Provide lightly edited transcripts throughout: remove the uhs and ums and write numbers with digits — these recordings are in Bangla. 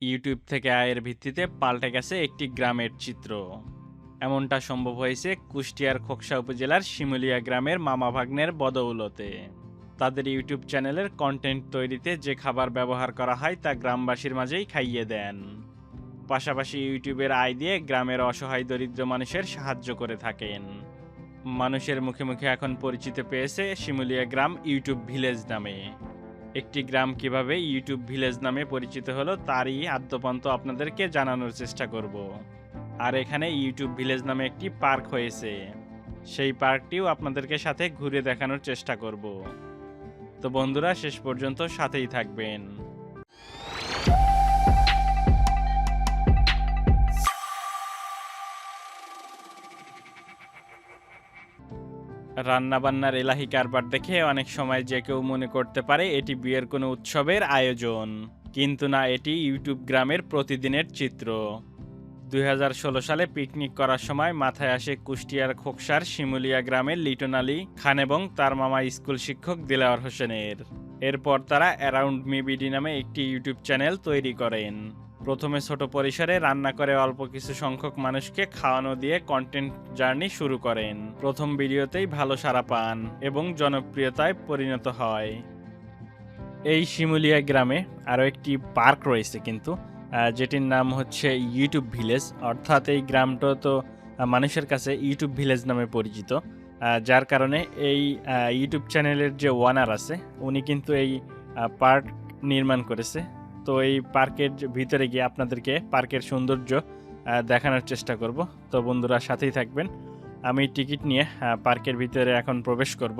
ইউটিউব থেকে আয়ের ভিত্তিতে পাল্টে গেছে একটি গ্রামের চিত্র। এমনটা সম্ভব হয়েছে কুষ্টিয়ার খোকসা উপজেলার শিমুলিয়া গ্রামের মামা ভাগ্নের বদৌলতে। তাদের ইউটিউব চ্যানেলের কন্টেন্ট তৈরিতে যে খাবার ব্যবহার করা হয় তা গ্রামবাসীর মাঝেই খাইয়ে দেন। পাশাপাশি ইউটিউবের আয় দিয়ে গ্রামের অসহায় দরিদ্র মানুষের সাহায্য করে থাকেন। মানুষের মুখে মুখে এখন পরিচিত পেয়েছে শিমুলিয়া গ্রাম ইউটিউব ভিলেজ নামে। একটি গ্রাম কিভাবে ইউটিউব ভিলেজ নামে পরিচিত হলো তারই আদ্যপান্ত আপনাদেরকে জানানোর চেষ্টা করব। আর এখানে ইউটিউব ভিলেজ নামে একটি পার্ক হয়েছে, সেই পার্কটিও আপনাদেরকে সাথে ঘুরে দেখানোর চেষ্টা করব। তো বন্ধুরা, শেষ পর্যন্ত সাথেই থাকবেন। রান্নাবান্নার এলাহি কারবার দেখে অনেক সময় যে কেউ মনে করতে পারে এটি বিয়ের কোনো উৎসবের আয়োজন, কিন্তু না, এটি ইউটিউব গ্রামের প্রতিদিনের চিত্র। 2016 সালে পিকনিক করার সময় মাথায় আসে কুষ্টিয়ার খোকসার শিমুলিয়া গ্রামের লিটন আলী খান এবং তার মামা স্কুল শিক্ষক দিলাওয়ার হোসেনের। এরপর তারা অ্যারাউন্ড মি বিডি নামে একটি ইউটিউব চ্যানেল তৈরি করেন। প্রথমে ছোট পরিসরে রান্না করে অল্প কিছু সংখ্যক মানুষকে খাওয়ানো দিয়ে কন্টেন্ট জার্নি শুরু করেন। প্রথম ভিডিওতেই ভালো সাড়া পান এবং জনপ্রিয়তায় পরিণত হয়। এই শিমুলিয়া গ্রামে আরও একটি পার্ক রয়েছে কিন্তু, যেটির নাম হচ্ছে ইউটিউব ভিলেজ। অর্থাৎ এই গ্রামটা তো মানুষের কাছে ইউটিউব ভিলেজ নামে পরিচিত, যার কারণে এই ইউটিউব চ্যানেলের যে ওনার আছে উনি কিন্তু এই পার্ক নির্মাণ করেছে। তো এই পার্কের ভিতরে গিয়ে আপনাদেরকে পার্কের সৌন্দর্য দেখানোর চেষ্টা করব। তো বন্ধুরা সাথেই থাকবেন। আমি টিকিট নিয়ে পার্কের ভিতরে এখন প্রবেশ করব।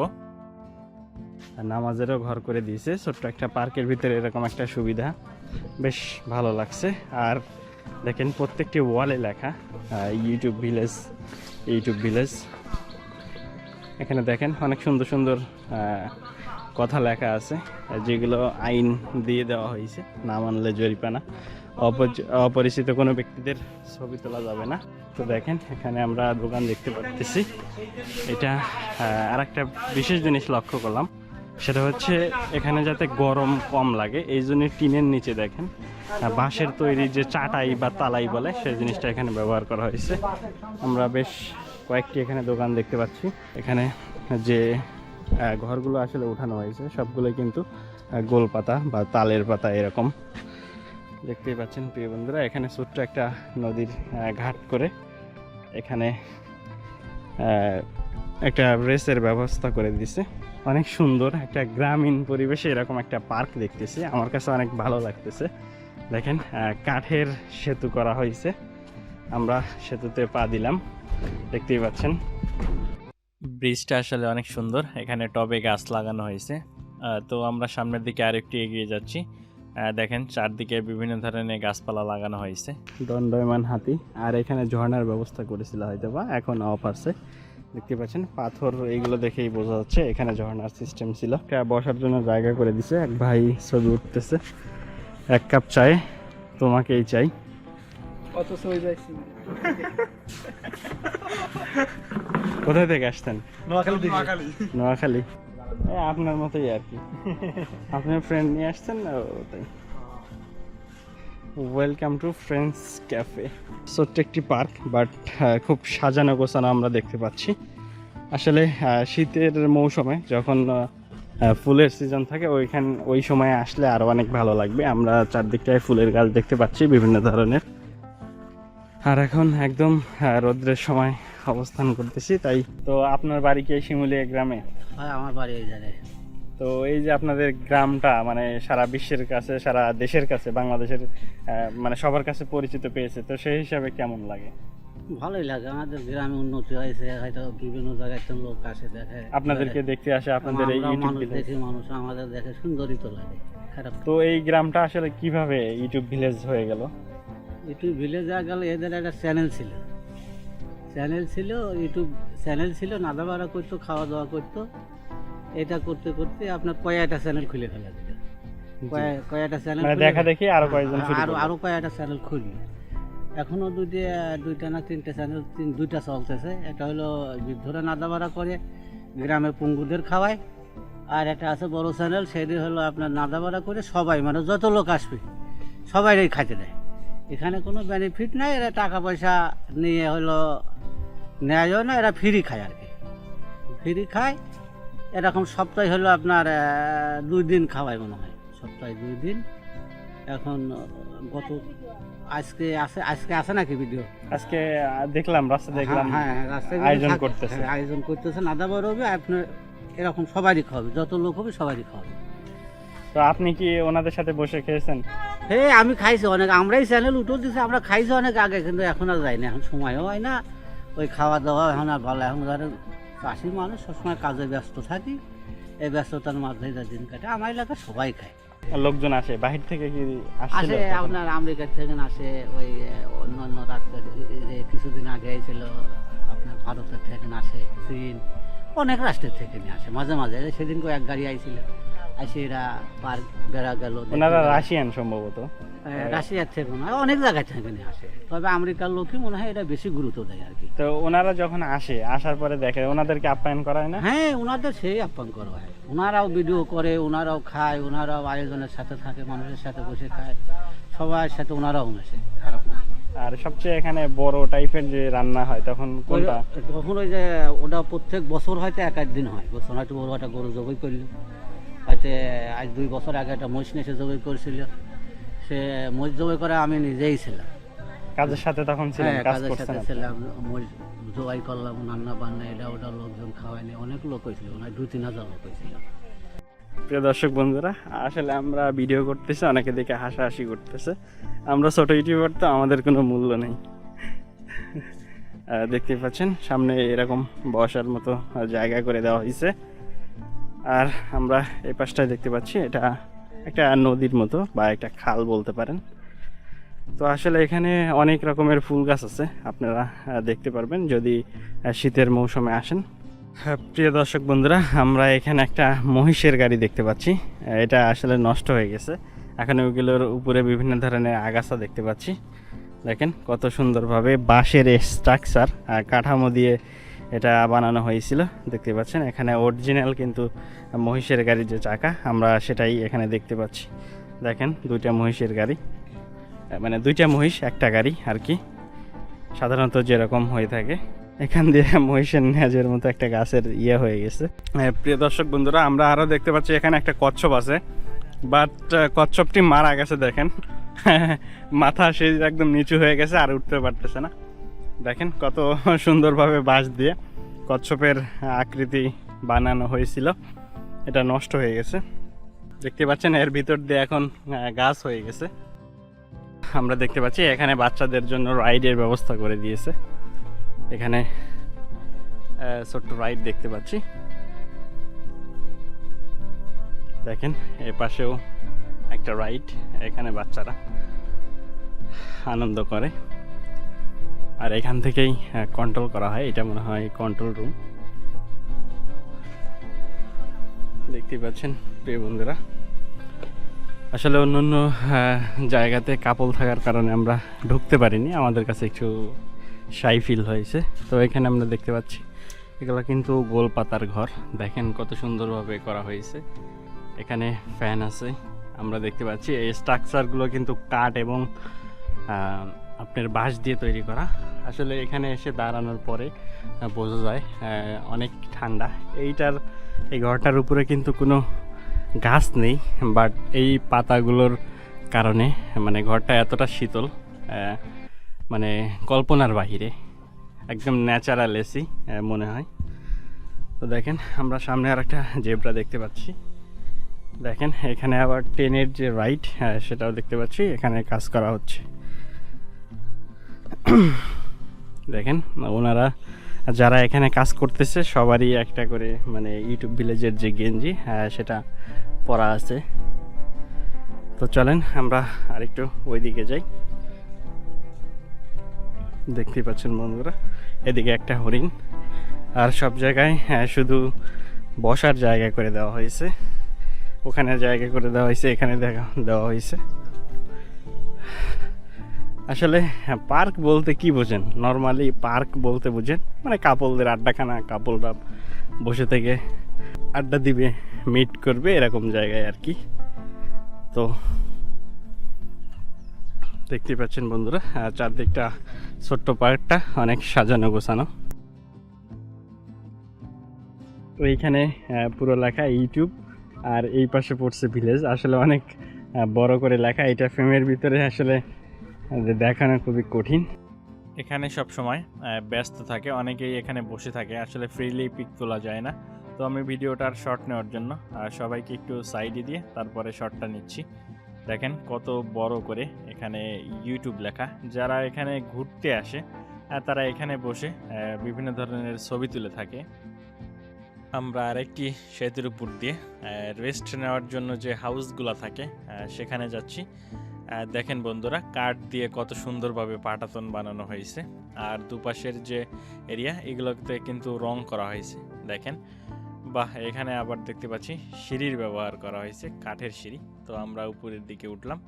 নামাজেরও ঘর করে দিয়েছে ছোট্ট একটা পার্কের ভিতরে, এরকম একটা সুবিধা বেশ ভালো লাগছে। আর দেখেন প্রত্যেকটি ওয়ালে লেখা ইউটিউব ভিলেজ, ইউটিউব ভিলেজ। এখানে দেখেন অনেক সুন্দর সুন্দর কথা লেখা আছে, যেগুলো আইন দিয়ে দেওয়া হয়েছে। না মানলে জরিমানা, অপরিচিত কোনো ব্যক্তিদের ছবি তোলা যাবে না। তো দেখেন এখানে আমরা দোকান দেখতে পাচ্ছি। এটা আর একটা বিশেষ জিনিস লক্ষ্য করলাম, সেটা হচ্ছে এখানে যাতে গরম কম লাগে এই জন্য টিনের নিচে দেখেন বাঁশের তৈরি যে চাটাই বা তালাই বলে সেই জিনিসটা এখানে ব্যবহার করা হয়েছে। আমরা বেশ কয়েকটি এখানে দোকান দেখতে পাচ্ছি। এখানে যে ঘরগুলো আসলে উঠানো হয়েছে সবগুলোই কিন্তু গোল পাতা বা তালের পাতা এরকম দেখতেই পাচ্ছেন প্রিয় বন্ধুরা। এখানে ছোট্ট একটা নদীর ঘাট করে এখানে একটা রেসের ব্যবস্থা করে দিয়েছে। অনেক সুন্দর একটা গ্রামীণ পরিবেশে এরকম একটা পার্ক দেখতেছি, আমার কাছে অনেক ভালো লাগতেছে। দেখেন কাঠের সেতু করা হয়েছে, আমরা সেতুতে পা দিলাম, দেখতেই পাচ্ছেন। ব্রিজটা আসলে অনেক সুন্দর, এখানে টবে গাছ লাগানো হয়েছে। তো আমরা সামনের দিকে আরেকটু এগিয়ে যাচ্ছি। দেখেন চারদিকে বিভিন্ন ধরনের গাছপালা লাগানো হয়েছে। দণ্ডায়মান হাতি, আর এখানে ঝর্ণার ব্যবস্থা করেছিল হয়তো বা, এখন অফ আছে। দেখতে পাচ্ছেন পাথর, এইগুলো দেখেই বোঝা যাচ্ছে এখানে ঝর্ণার সিস্টেম ছিল। বসার জন্য জায়গা করে দিছে। এক ভাই ছবি উঠতেছে, এক কাপ চায় তোমাকেই চাই। কোথায় থেকে আসতেন? নোয়াখালী। আপনার মতোই আর কি, আপনার ফ্রেন্ড নিয়ে আসছেন না? তাই ওয়েলকাম টু ফ্রেন্ডস ক্যাফে। ছোট্ট একটি পার্ক, বাট খুব সাজানো গোছানো আমরা দেখতে পাচ্ছি। আসলে শীতের মৌসুমে যখন ফুলের সিজন থাকে ওই সময় আসলে আরও অনেক ভালো লাগবে। আমরা চারদিকটায় ফুলের গাছ দেখতে পাচ্ছি বিভিন্ন ধরনের। আর এখন একদম রৌদ্রের সময় অবস্থান করতেছি। তাই তো আপনার বাড়ি কি শিমুলিয়া গ্রামে? হ্যাঁ, আমার বাড়ি এই জায়গায়। তো এই যে আপনাদের গ্রামটা মানে সারা বিশ্বের কাছে, সারা দেশের কাছে, বাংলাদেশের মানে সবার কাছে পরিচিত পেয়েছে, তো সেই হিসাবে কেমন লাগে? ভালোই লাগে, আমাদের গ্রামে উন্নতি হয়েছে, হয়তো বিভিন্ন জায়গায় তো লোক আসে দেখে, আপনাদেরকে দেখতে আসে, আপনাদের এই ইউটিউব মানুষ দেখে, মানুষ আমাদের দেখে, সুন্দরই তো লাগে, খারাপ। তো এই গ্রামটা আসলে কিভাবে ইউটিউব ভিলেজ হয়ে গেল? ইউটিউব ভিলেজে গেল, এদের একটা চ্যানেল ছিল, ইউটিউব চ্যানেল ছিল, নাদা বাড়া করতো, খাওয়া দাওয়া করতো। এটা করতে করতে আপনার কয়েকটা চ্যানেল খুলে ফেলা দিল, কয়েকটা চ্যানেল দেখা দেখি আরো কয়েকজন আরো কয়েকটা চ্যানেল খুলল। এখনো দুইটা না তিনটা চ্যানেল, দুইটা চলতেছে। একটা হলো বৃদ্ধরা নাদাবাড়া করে গ্রামে পঙ্গুদের খাওয়ায়, আর একটা আছে বড় চ্যানেল, সেটি হলো আপনার নাদাবাড়া করে সবাই, মানে যত লোক আসবে সবাইই খাইতে দেয়। এখানে কোনো বেনিফিট নাই, এরা টাকা পয়সা নিয়ে হলো নেয়ও না, এরা ফ্রি খায় আর কি, ফ্রি খায়। এরকম সপ্তাহে হলো আপনার 2 দিন খাওয়ায় মনে হয়, সপ্তাহে 2 দিন। এখন গত আজকে আছে নাকি ভিডিও? আজকে দেখলাম, রাস্তা দেখলাম হ্যাঁ রাস্তায় আয়োজন করতেছে। আয়োজন করতেছে, নাদাবার হবে আপনার, এরকম সবারই খাওয়াবে, যত লোক হবে সবারই খাওয়াবে। তো আপনি কি ওনাদের সাথে বসে খেয়েছেন? হ্যাঁ আমি খাইছি অনেক, আমরাই চ্যানেল উঠে দিচ্ছি, আমরা খাইছি অনেক আগে, কিন্তু এখন আর যাই না, এখন সময়ও হয় না ওই খাওয়া দাওয়া, এখন আর ভালো। এখন ধরেন চাষি মানুষ, সবসময় কাজে ব্যস্ত থাকি, এই ব্যস্ততার মাঝে যা দিন কাটে। আমার এলাকায় সবাই খায়। লোকজন আসে বাহির থেকে কি আসে আপনার আমেরিকা থেকে আসে, ওই অন্য অন্য রাজ্যের, কিছুদিন আগে ছিল আপনার ভারতের থেকে আসে, চীন, অনেক রাষ্ট্রের থেকে নিয়ে আসে মাঝে মাঝে। সেদিন এক গাড়ি আইছিল, আসে এরা পার্ক বেড়া গেল। ওনারা রাশিয়ান সম্ভবত, রাশিয়ার থেকে না, অনেক জায়গায় থেকে নিয়ে আসে, তবে আমেরিকার লোকই মনে হয় এটা বেশি গুরুত্ব দেয় আর কি। তো ওনারা যখন আসে, আসার পরে দেখে, ওনাদেরকে আপ্যায়ন করা হয় না? হ্যাঁ ওনাদের সেই আপ্যায়ন করা হয়, ওনারাও ভিডিও করে, ওনারাও খায়, ওনারাও আয়োজনের সাথে থাকে, মানুষের সাথে বসে খায়, সবার সাথে ওনারাও মেশে, খারাপ না। আর সবচেয়ে এখানে বড় টাইপের যে রান্না হয় তখন কোনটা? তখন ওই যে ওটা প্রত্যেক বছর হয়তো এক দিন হয়, বছর হয়তো বড় একটা গরু জবাই করলো, হয়তো আজ 2 বছর আগে একটা মহিষ নিয়ে এসে জবাই করেছিল, সে মহিষ জবাই করে আমি নিজেই ছিলাম, কাজের সাথে তখন ছিলেন, হ্যাঁ কাজ কাজের করছেন সাথে আপনি? ছিলাম, মহিষ জবাই করলাম, রান্না বান্না এটা ওটা, লোকজন খাওয়ায়নি, অনেক লোক হয়েছিল, ওনার 2-3 হাজার লোক হয়েছিল। প্রিয় দর্শক বন্ধুরা, আসলে আমরা ভিডিও করতেছি, অনেকে দেখে হাসাহাসি করতেছে, আমরা ছোট ইউটিউবার তো, আমাদের কোনো মূল্য নেই। দেখতে পাচ্ছেন সামনে এরকম বসার মতো জায়গা করে দেওয়া হয়েছে, আর আমরা এই পাশটায় দেখতে পাচ্ছি এটা একটা নদীর মতো বা একটা খাল বলতে পারেন। তো আসলে এখানে অনেক রকমের ফুল গাছ আছে, আপনারা দেখতে পারবেন যদি শীতের মৌসুমে আসেন। প্রিয় দর্শক বন্ধুরা, আমরা এখানে একটা মহিষের গাড়ি দেখতে পাচ্ছি, এটা আসলে নষ্ট হয়ে গেছে। এখন ওইগুলোর উপরে বিভিন্ন ধরনের আগাছা দেখতে পাচ্ছি, দেখেন কত সুন্দরভাবে বাঁশের স্ট্রাকচার কাঠামো দিয়ে এটা বানানো হয়েছিল, দেখতে পাচ্ছেন। এখানে অরিজিনাল কিন্তু মহিষের গাড়ির যে চাকা, আমরা সেটাই এখানে দেখতে পাচ্ছি। দেখেন 2টা মহিষের গাড়ি, মানে 2টা মহিষ একটা গাড়ি আর কি, সাধারণত যেরকম হয়ে থাকে। এখান দিয়ে মহিষের ন্যাজের মতো একটা গাছের হয়ে গেছে। প্রিয় দর্শক বন্ধুরা, আমরা আরও দেখতে পাচ্ছি এখানে একটা কচ্ছপ আছে, বাট কচ্ছপটি মারা গেছে, দেখেন মাথা সে একদম নিচু হয়ে গেছে, আর উঠতে পারতেছে না। দেখেন কত সুন্দরভাবে বাঁশ দিয়ে কচ্ছপের আকৃতি বানানো হয়েছিল, এটা নষ্ট হয়ে গেছে। দেখতে পাচ্ছেন এর ভিতর দিয়ে এখন গাছ হয়ে গেছে। আমরা দেখতে পাচ্ছি এখানে বাচ্চাদের জন্য রাইডের ব্যবস্থা করে দিয়েছে, এখানে ছোট্ট রাইড দেখতে পাচ্ছি। দেখেন এ পাশেও একটা রাইড, এখানে বাচ্চারা আনন্দ করে, আর এখান থেকেই কন্ট্রোল করা হয়, এটা মনে হয় কন্ট্রোল রুম। দেখতে পাচ্ছেন প্রিয় বন্ধুরা, আসলে অন্য অন্য জায়গাতে কাপল থাকার কারণে আমরা ঢুকতে পারিনি, আমাদের কাছে একটু শাই ফিল হয়েছে। তো এখানে আমরা দেখতে পাচ্ছি এগুলো কিন্তু গোল পাতার ঘর, দেখেন কত সুন্দরভাবে করা হয়েছে। এখানে ফ্যান আছে, আমরা দেখতে পাচ্ছি এই স্ট্রাকচারগুলো কিন্তু কাঠ এবং আপনার বাঁশ দিয়ে তৈরি করা। আসলে এখানে এসে দাঁড়ানোর পরে বোঝা যায় অনেক ঠান্ডা। এই ঘরটার উপরে কিন্তু কোনো গাছ নেই, বাট এই পাতাগুলোর কারণে মানে ঘরটা এতটা শীতল, মানে কল্পনার বাহিরে, একদম ন্যাচারাল এসি মনে হয়। তো দেখেন আমরা সামনে আর একটা জেব্রা দেখতে পাচ্ছি, দেখেন এখানে আবার ট্রেনের যে রাইড সেটাও দেখতে পাচ্ছি, এখানে কাজ করা হচ্ছে। দেখেন ওনারা যারা এখানে কাজ করতেছে সবারই একটা করে মানে ইউটিউব ভিলেজের যে গেঞ্জি সেটা পরা আছে। তো চলেন আমরা আরেকটু ওইদিকে যাই। দেখতেই পাচ্ছেন বন্ধুরা, এদিকে একটা হরিণ, আর সব জায়গায় শুধু বসার জায়গা করে দেওয়া হয়েছে, ওখানে জায়গা করে দেওয়া হয়েছে, এখানে দেওয়া হয়েছে। আসলে পার্ক বলতে কি বোঝেন? নর্মালি পার্ক বলতে বোঝেন মানে কাপলদের আড্ডাখানা, কাপলরা বসে থেকে আড্ডা দিবে, মিট করবে, এরকম জায়গায় আর কি। তো দেখতে পাচ্ছেন বন্ধুরা, চারদিকটা ছোট্ট পার্কটা অনেক সাজানো গোছানো। তো এইখানে পুরো লেখা ইউটিউব, আর এই পাশে পড়ছে ভিলেজ। আসলে অনেক বড় করে লেখা, এটা ফ্রেমের ভিতরে আসলে দেখানো খুবই কঠিন। এখানে সব সময় ব্যস্ত থাকে, অনেকেই এখানে বসে থাকে, আসলে ফ্রিলি পিক তোলা যায় না। তো আমি ভিডিওটার শর্ট নেওয়ার জন্য সবাইকে একটু সাইডে দিয়ে তারপরে শর্টটা নিচ্ছি। দেখেন কত বড় করে এখানে ইউটিউব লেখা। যারা এখানে ঘুরতে আসে তারা এখানে বসে বিভিন্ন ধরনের ছবি তুলে থাকে। আমরা আরেকটি সেতুর উপর দিয়ে রেস্ট নেওয়ার জন্য যে হাউসগুলো থাকে সেখানে যাচ্ছি। দেখেন বন্ধুরা, কাঠ দিয়ে কত সুন্দরভাবে পাটাতন বানানো হয়েছে, আর দুপাশের যে এরিয়া এগুলোতে কিন্তু রং করা হয়েছে। দেখেন, বাহ, এখানে আবার দেখতে পাচ্ছি সিঁড়ির ব্যবহার করা হয়েছে, কাঠের সিঁড়ি। তো আমরা উপরের দিকে উঠলাম।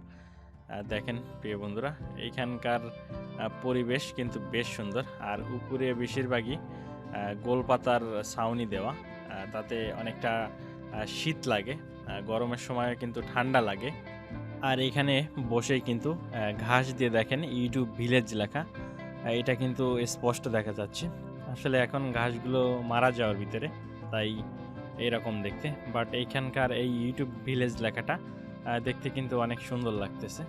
দেখেন প্রিয় বন্ধুরা, এইখানকার পরিবেশ কিন্তু বেশ সুন্দর। আর উপরে বেশিরভাগই গোলপাতার ছাউনি দেওয়া, তাতে অনেকটা শীত লাগে, গরমের সময় কিন্তু ঠান্ডা লাগে। আর এখানে বসেই কিন্তু ঘাস দিয়ে দেখেন ইউটিউব ভিলেজ লেখা, এটা কিন্তু স্পষ্ট দেখা যাচ্ছে। আসলে এখন ঘাসগুলো মারা যাওয়ার ভিতরে, তাই এরকম দেখতে। বাট এইখানকার এই ইউটিউব ভিলেজ লেখাটা দেখতে কিন্তু অনেক সুন্দর লাগতেছে।